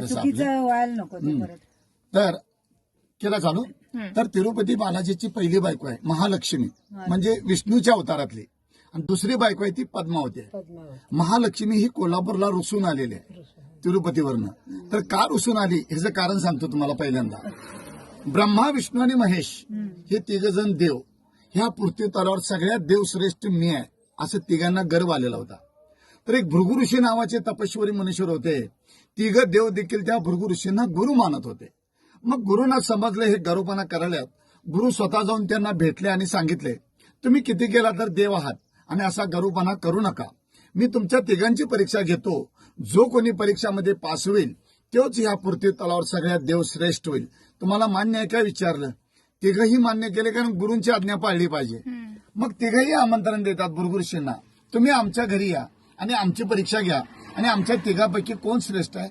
जसं चुकीचं आपलं. व्हायला नको ते परत. तर केला चालू. तर तिरुपती बालाजीची पहिली बायको आहे महालक्ष्मी, म्हणजे विष्णूच्या अवतारातली, आणि दुसरी बायको आहे ती पद्मावती आहे. महालक्ष्मी ही कोल्हापूरला रुसून आलेली आहे तिरुपतीवरनं. तर का रुसून आली ह्याचं कारण सांगतो तुम्हाला. पहिल्यांदा ब्रह्मा, विष्णू आणि महेश हे तिघजण देव, ह्या पृथ्वी तलावर सगळ्यात देवश्रेष्ठ मी आहे असं तिघांना गर्व आलेला होता. तर एक भृगु ऋषी नावाचे तपस्वी मनुष्य होते. तिघ देव देखील त्या भृगु ऋषींना गुरु मानत होते. मग गुरुंना समजले हे गर्वपणा करायला. गुरु स्वतः जाऊन त्यांना भेटले आणि सांगितले, तुम्ही किती केला तर देव आहात आणि असा गर्वपणा करू नका. मी तुमच्या तिघांची परीक्षा घेतो. जो कोणी परीक्षामध्ये पास होईल तोच ह्या पृथ्वी तलावर सगळ्यात देव श्रेष्ठ होईल. तुम्हाला मान्य आहे का विचारलं. तिघही मान्य केले, कारण गुरूंची आज्ञा पाळली पाहिजे. मग तिघही आमंत्रण देतात भृगु ऋषींना, तुम्ही आमच्या घरी या आणि आमची परीक्षा घ्या आणि आमच्या तिघापैकी कोण श्रेष्ठ आहे